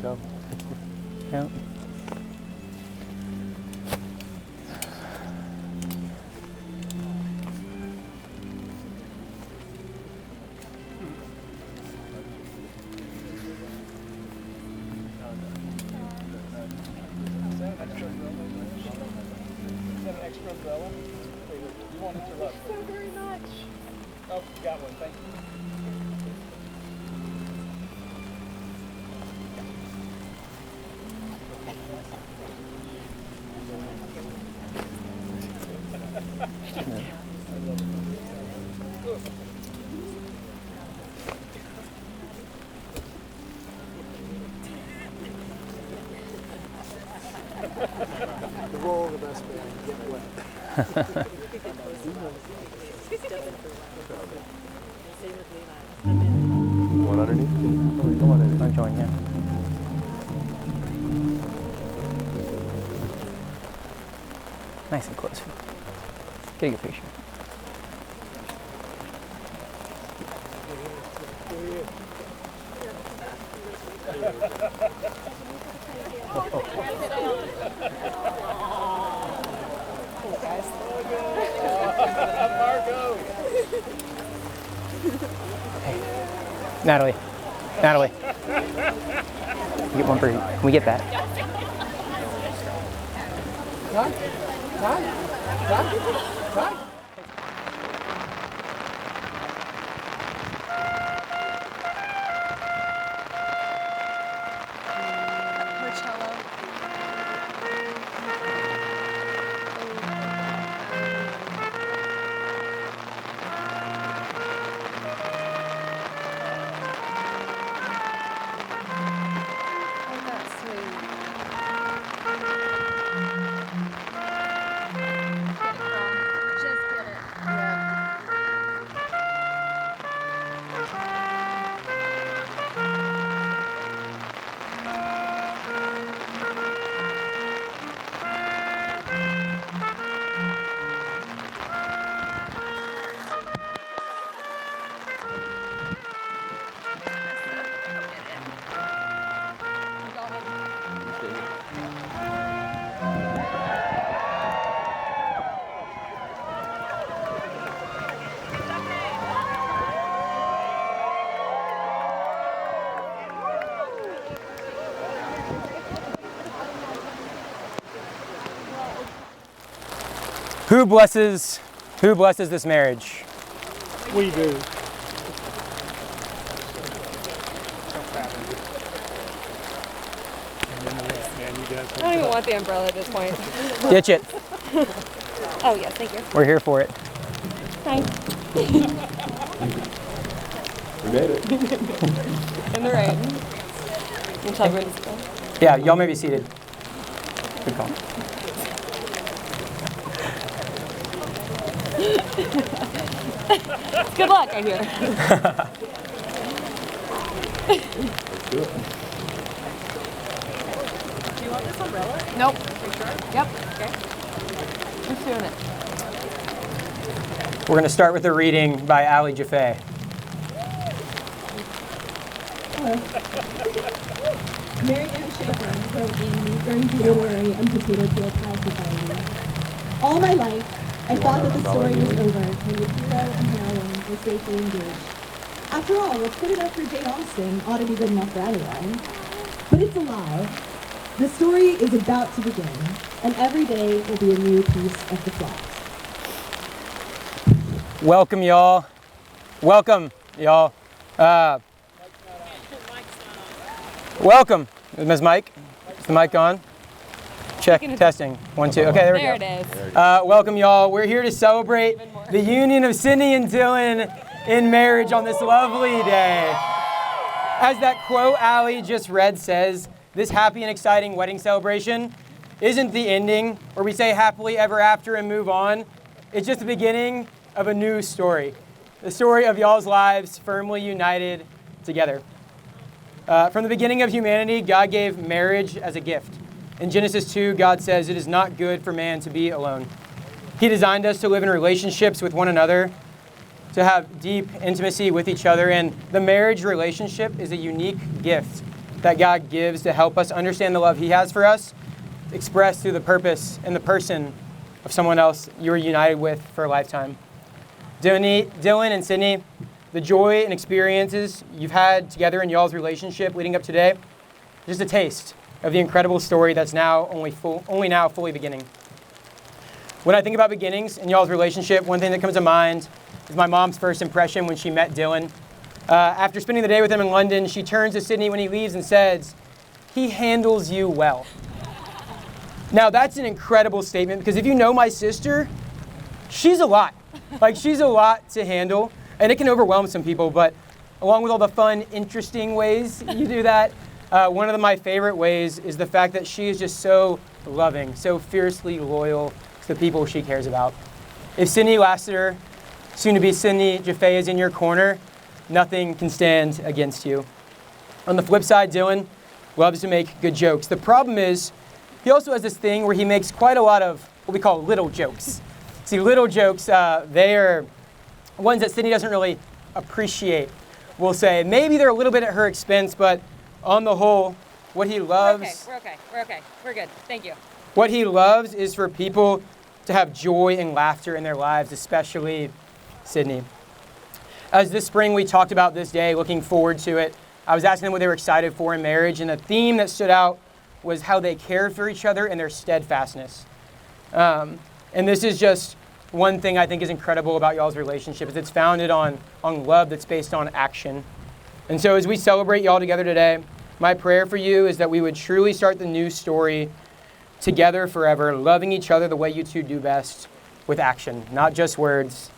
go. Yeah. Extra umbrella? You won't interrupt. Thank you so very much. Oh, you got one. Thank you. The role of the best man, get wet. One underneath? Go on, I'll join you. Nice and close. Get a good picture. Natalie. You get one for, can we get that? Who blesses this marriage? We do. I don't even want the umbrella at this point. Ditch it. Oh, yes, thank you. We're here for it. Thanks. We made it. In the rain. You tell everyone to go. Yeah, y'all may be seated. Good call. Good luck, I hear. Let's do it. Do you want this umbrella? Nope. Yep. Okay. Who's doing it? We're going to start with a reading by Ali Jaffe. Mary Ann Schaefer wrote in the Guernsey Literary and Potato Peel Pie Society. All my life, I thought that the story was over when the hero and heroine were safely engaged. After all, what's good enough for Jane Austen ought to be good enough for anyone. But it's a lie. The story is about to begin, and every day will be a new piece of the plot. Welcome, y'all. Welcome, y'all. Welcome. Ms. Mike. Is the mic on? Check, testing. 1, 2. Okay, there we go. There it is. Welcome, y'all. We're here to celebrate the union of Sydney and Dylan in marriage on this lovely day. As that quote Ali just read says, this happy and exciting wedding celebration isn't the ending where we say happily ever after and move on. It's just the beginning of a new story. The story of y'all's lives firmly united together. From the beginning of humanity, God gave marriage as a gift. In Genesis 2, God says, it is not good for man to be alone. He designed us to live in relationships with one another, to have deep intimacy with each other, and the marriage relationship is a unique gift that God gives to help us understand the love he has for us, expressed through the purpose and the person of someone else you were united with for a lifetime. Dylan and Sydney, the joy and experiences you've had together in y'all's relationship leading up today, just a taste of the incredible story that's now only now fully beginning. When I think about beginnings in y'all's relationship, one thing that comes to mind is my mom's first impression when she met Dylan. After spending the day with him in London, she turns to Sydney when he leaves and says, "He handles you well." Now, that's an incredible statement because if you know my sister, she's a lot. Like, she's a lot to handle, and it can overwhelm some people, but along with all the fun, interesting ways you do that, one of my favorite ways is the fact that she is just so loving, so fiercely loyal to the people she cares about. If Sydney Lassiter, soon to be Sydney Jaffe, is in your corner, nothing can stand against you. On the flip side, Dylan loves to make good jokes. The problem is, he also has this thing where he makes quite a lot of what we call little jokes. See, little jokes, they are ones that Sydney doesn't really appreciate, we'll say. Maybe they're a little bit at her expense, but on the whole, what he loves... We're okay. We're good. Thank you. What he loves is for people to have joy and laughter in their lives, especially Sydney. As this spring we talked about this day, looking forward to it, I was asking them what they were excited for in marriage, and a theme that stood out was how they cared for each other and their steadfastness. And this is just one thing I think is incredible about y'all's relationship, is it's founded on love that's based on action. And so as we celebrate y'all together today, my prayer for you is that we would truly start the new story together forever, loving each other the way you two do best, with action, not just words,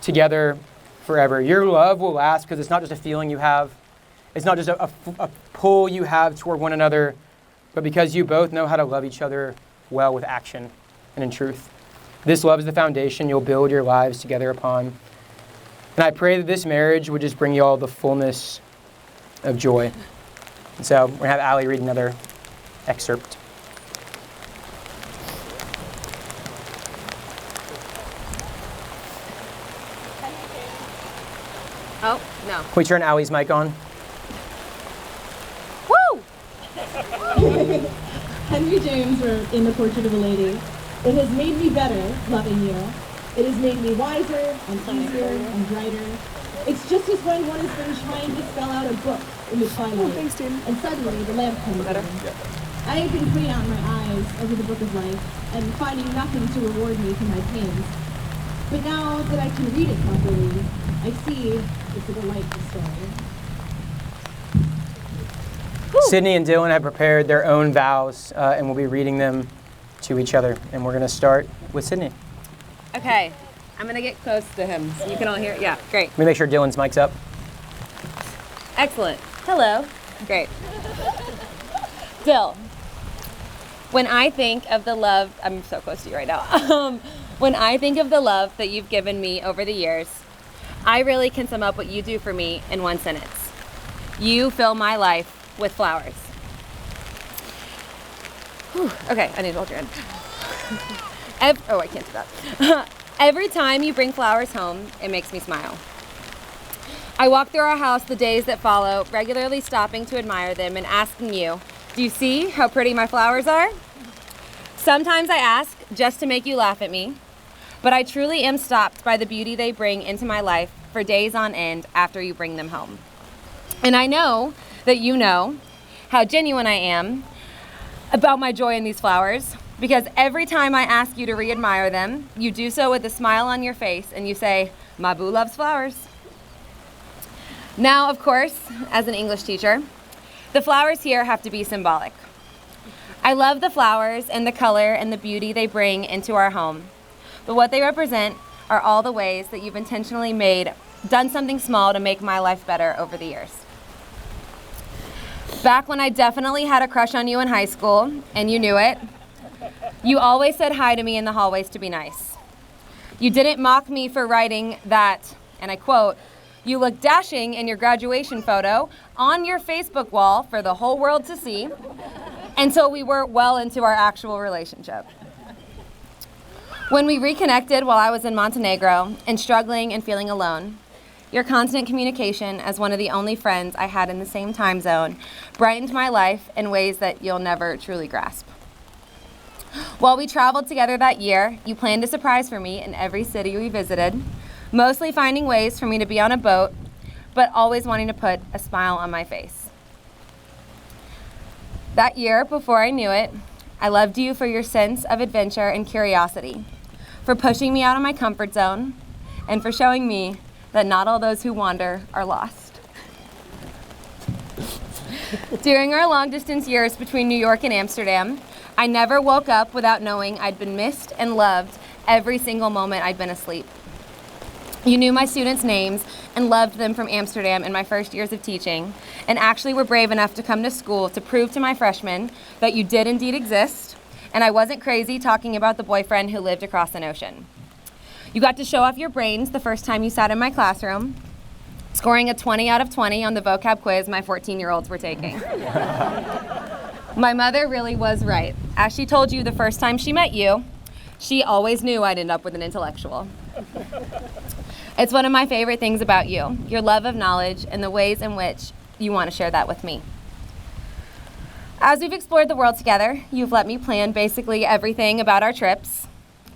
together forever. Your love will last because it's not just a feeling you have. It's not just a pull you have toward one another, but because you both know how to love each other well with action and in truth. This love is the foundation you'll build your lives together upon. And I pray that this marriage would just bring you all the fullness of joy. And so we're going to have Allie read another excerpt. Oh, no. Can we turn Allie's mic on? Woo! Henry James wrote in The Portrait of a Lady, "It has made me better, loving you. It has made me wiser and easier and brighter. It's just as when one has been trying to spell out a book in the twilight, and suddenly the lamp comes on. I have been putting out my eyes over the book of life and finding nothing to reward me for my pains. But now that I can read it properly, I see it's a delightful story." Sydney and Dylan have prepared their own vows, and we'll be reading them to each other. And we're going to start with Sydney. Okay. I'm going to get close to him so you can all hear it. Yeah, great. Let me make sure Dylan's mic's up. Excellent. Hello. Great. Dill, when I think of the love, I'm so close to you right now. When I think of the love that you've given me over the years, I really can sum up what you do for me in one sentence. You fill my life with flowers. Whew. Okay, I need to hold your hand. I can't do that. Every time you bring flowers home, it makes me smile. I walk through our house the days that follow, regularly stopping to admire them and asking you, "Do you see how pretty my flowers are?" Sometimes I ask just to make you laugh at me, but I truly am stopped by the beauty they bring into my life for days on end after you bring them home. And I know that you know how genuine I am about my joy in these flowers, because every time I ask you to re-admire them, you do so with a smile on your face and you say, "My boo loves flowers." Now, of course, as an English teacher, the flowers here have to be symbolic. I love the flowers and the color and the beauty they bring into our home, but what they represent are all the ways that you've intentionally done something small to make my life better over the years. Back when I definitely had a crush on you in high school, and you knew it, you always said hi to me in the hallways to be nice. You didn't mock me for writing that, and I quote, "You look dashing" in your graduation photo on your Facebook wall for the whole world to see, until we were well into our actual relationship. When we reconnected while I was in Montenegro and struggling and feeling alone, Your constant communication as one of the only friends I had in the same time zone brightened my life in ways that you'll never truly grasp. While we traveled together that year, you planned a surprise for me in every city we visited, mostly finding ways for me to be on a boat, but always wanting to put a smile on my face. That year, before I knew it, I loved you for your sense of adventure and curiosity, for pushing me out of my comfort zone, and for showing me that not all those who wander are lost. During our long-distance years between New York and Amsterdam, I never woke up without knowing I'd been missed and loved every single moment I'd been asleep. You knew my students' names and loved them from Amsterdam in my first years of teaching, and actually were brave enough to come to school to prove to my freshmen that you did indeed exist, and I wasn't crazy talking about the boyfriend who lived across an ocean. You got to show off your brains the first time you sat in my classroom, scoring a 20 out of 20 on the vocab quiz my 14-year-olds were taking. My mother really was right. As she told you the first time she met you, she always knew I'd end up with an intellectual. It's one of my favorite things about you, your love of knowledge and the ways in which you want to share that with me. As we've explored the world together, you've let me plan basically everything about our trips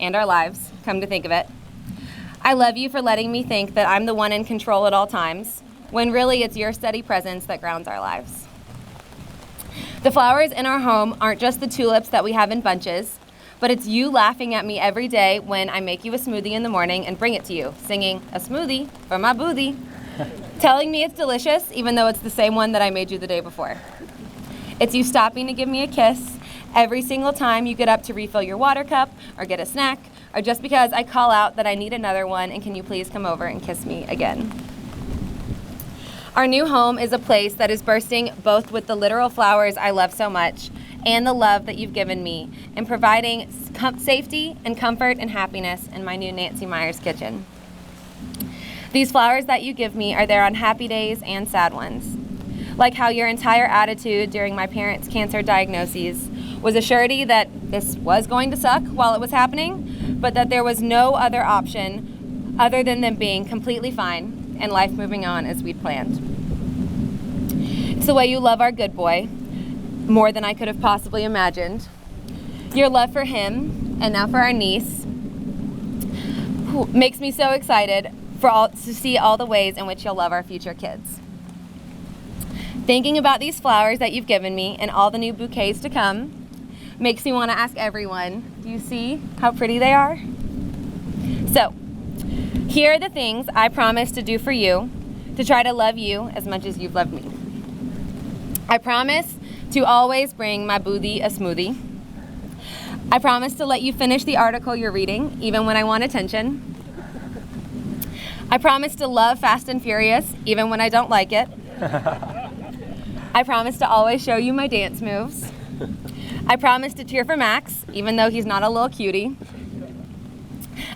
and our lives, come to think of it. I love you for letting me think that I'm the one in control at all times, when really it's your steady presence that grounds our lives. The flowers in our home aren't just the tulips that we have in bunches, but it's you laughing at me every day when I make you a smoothie in the morning and bring it to you, singing, "A smoothie for my boothie," telling me it's delicious, even though it's the same one that I made you the day before. It's you stopping to give me a kiss every single time you get up to refill your water cup or get a snack, or just because I call out that I need another one and can you please come over and kiss me again. Our new home is a place that is bursting both with the literal flowers I love so much and the love that you've given me in providing safety and comfort and happiness in my new Nancy Meyer's kitchen. These flowers that you give me are there on happy days and sad ones. Like how your entire attitude during my parents' cancer diagnoses was a surety that this was going to suck while it was happening, but that there was no other option other than them being completely fine and life moving on as we'd planned. It's the way you love our good boy, more than I could have possibly imagined. Your love for him, and now for our niece, makes me so excited to see all the ways in which you'll love our future kids. Thinking about these flowers that you've given me and all the new bouquets to come makes me want to ask everyone, do you see how pretty they are? So, here are the things I promise to do for you to try to love you as much as you've loved me. I promise to always bring my boothie a smoothie. I promise to let you finish the article you're reading, even when I want attention. I promise to love Fast and Furious, even when I don't like it. I promise to always show you my dance moves. I promise to cheer for Max, even though he's not a little cutie.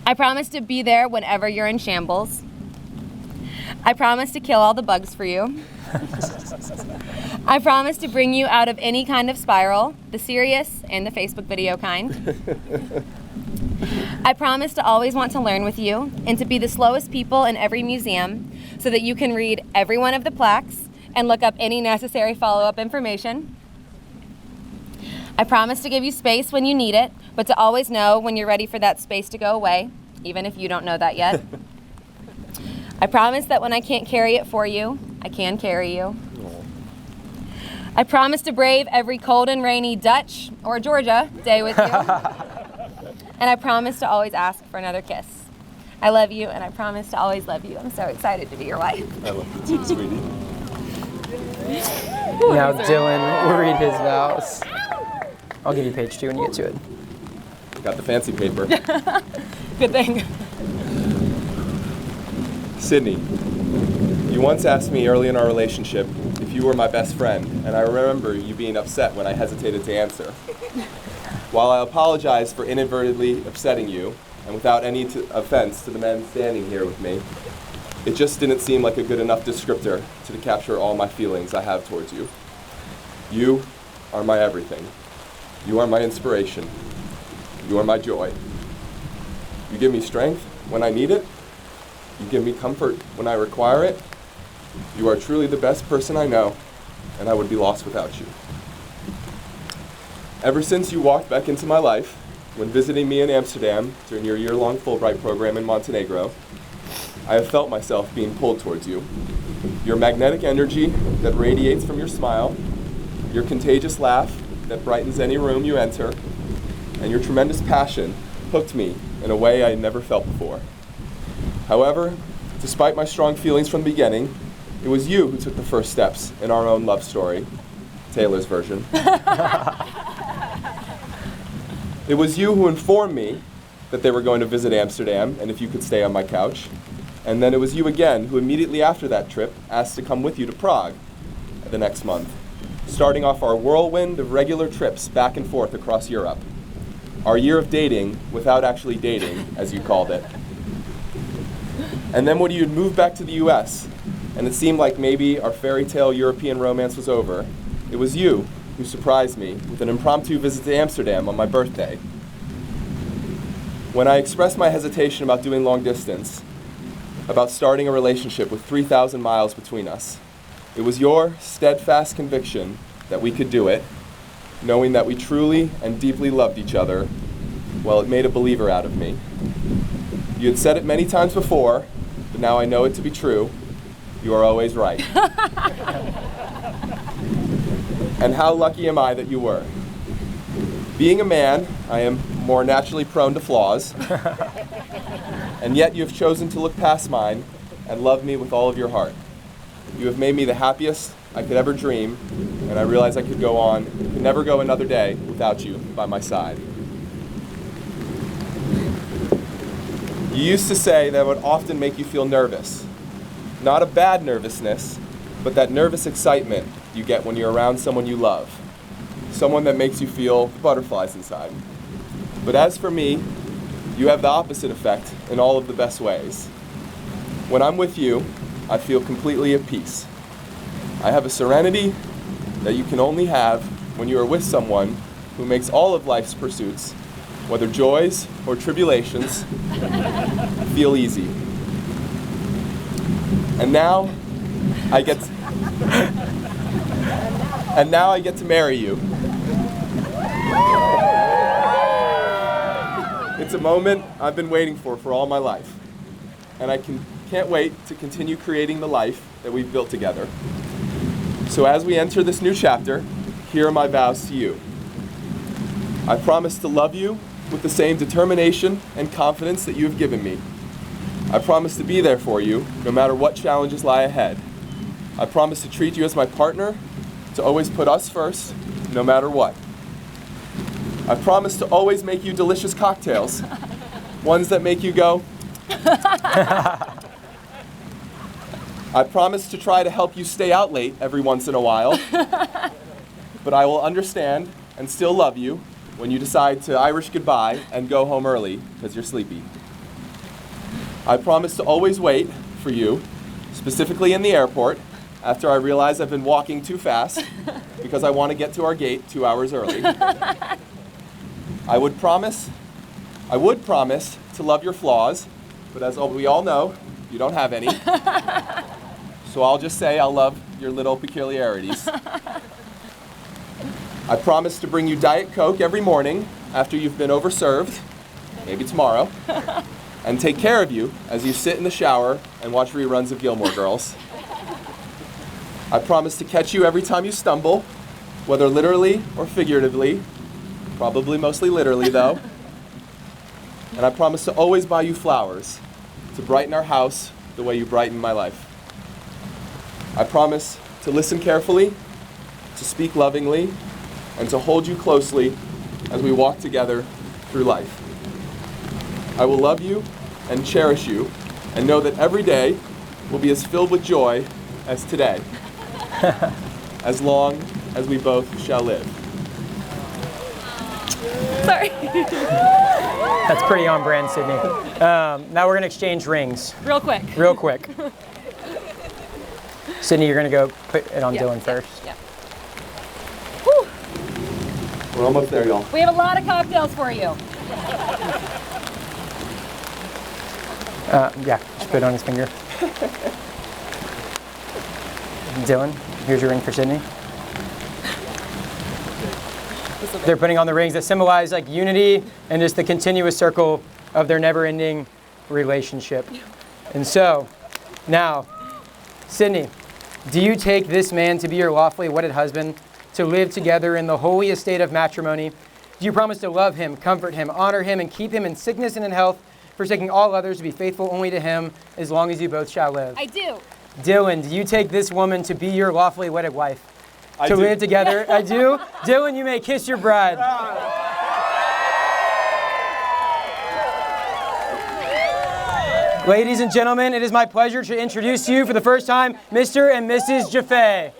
I promise to be there whenever you're in shambles. I promise to kill all the bugs for you. I promise to bring you out of any kind of spiral, the serious and the Facebook video kind. I promise to always want to learn with you and to be the slowest people in every museum so that you can read every one of the plaques and look up any necessary follow-up information. I promise to give you space when you need it, but to always know when you're ready for that space to go away, even if you don't know that yet. I promise that when I can't carry it for you, I can carry you. I promise to brave every cold and rainy Dutch or Georgia day with you. And I promise to always ask for another kiss. I love you, and I promise to always love you. I'm so excited to be your wife. I love you too, sweetie. Now Dylan will read his vows. I'll give you page 2 when you get to it. Got the fancy paper. Good thing. Sydney, you once asked me early in our relationship if you were my best friend, and I remember you being upset when I hesitated to answer. While I apologize for inadvertently upsetting you, and without any offense to the men standing here with me, it just didn't seem like a good enough descriptor to capture all my feelings I have towards you. You are my everything. You are my inspiration. You are my joy. You give me strength when I need it, You give me comfort when I require it. You are truly the best person I know, and I would be lost without you. Ever since you walked back into my life, when visiting me in Amsterdam during your year-long Fulbright program in Montenegro, I have felt myself being pulled towards you. Your magnetic energy that radiates from your smile, your contagious laugh that brightens any room you enter, and your tremendous passion hooked me in a way I had never felt before. However, despite my strong feelings from the beginning, it was you who took the first steps in our own love story, Taylor's version. It was you who informed me that they were going to visit Amsterdam and if you could stay on my couch. And then it was you again who immediately after that trip asked to come with you to Prague the next month, starting off our whirlwind of regular trips back and forth across Europe. Our year of dating without actually dating, as you called it. And then when you had moved back to the US, and it seemed like maybe our fairy tale European romance was over, it was you who surprised me with an impromptu visit to Amsterdam on my birthday. When I expressed my hesitation about doing long distance, about starting a relationship with 3,000 miles between us, it was your steadfast conviction that we could do it, knowing that we truly and deeply loved each other. Well, it made a believer out of me. You had said it many times before, but now I know it to be true. You are always right. And how lucky am I that you were? Being a man, I am more naturally prone to flaws, and yet you have chosen to look past mine and love me with all of your heart. You have made me the happiest I could ever dream, and I realize I could never go another day without you by my side. You used to say that it would often make you feel nervous. Not a bad nervousness, but that nervous excitement you get when you're around someone you love. Someone that makes you feel butterflies inside. But as for me, you have the opposite effect in all of the best ways. When I'm with you, I feel completely at peace. I have a serenity that you can only have when you are with someone who makes all of life's pursuits, whether joys or tribulations, feel easy. And now I get to marry you. It's a moment I've been waiting for all my life. And I can't wait to continue creating the life that we've built together. So as we enter this new chapter, here are my vows to you. I promise to love you with the same determination and confidence that you have given me. I promise to be there for you no matter what challenges lie ahead. I promise to treat you as my partner, to always put us first, no matter what. I promise to always make you delicious cocktails, ones that make you go. I promise to try to help you stay out late every once in a while, but I will understand and still love you when you decide to Irish goodbye and go home early because you're sleepy. I promise to always wait for you, specifically in the airport, after I realize I've been walking too fast because I want to get to our gate 2 hours early. I would promise to love your flaws, but as we all know, you don't have any. So I'll just say I'll love your little peculiarities. I promise to bring you Diet Coke every morning after you've been overserved, maybe tomorrow, and take care of you as you sit in the shower and watch reruns of Gilmore Girls. I promise to catch you every time you stumble, whether literally or figuratively, probably mostly literally though. And I promise to always buy you flowers, to brighten our house the way you brighten my life. I promise to listen carefully, to speak lovingly, and to hold you closely as we walk together through life. I will love you and cherish you and know that every day will be as filled with joy as today, as long as we both shall live. Sorry. That's pretty on brand, Sydney. Now we're going to exchange rings. Real quick. Real quick. Sydney, you're going to go put it on Dylan first. Yeah. Whew. We're almost there, y'all. We have a lot of cocktails for you. Yeah. Spit on his finger. Dylan, here's your ring for Sydney. They're putting on the rings that symbolize like unity and just the continuous circle of their never-ending relationship. And so, now, Sydney, do you take this man to be your lawfully wedded husband, to live together in the holy estate of matrimony? Do you promise to love him, comfort him, honor him, and keep him in sickness and in health, forsaking all others to be faithful only to him, as long as you both shall live? I do. Dylan, do you take this woman to be your lawfully wedded wife? I To do. live together? I do. Dylan, you may kiss your bride. Ladies and gentlemen, it is my pleasure to introduce to you for the first time, Mr. and Mrs. Jaffe.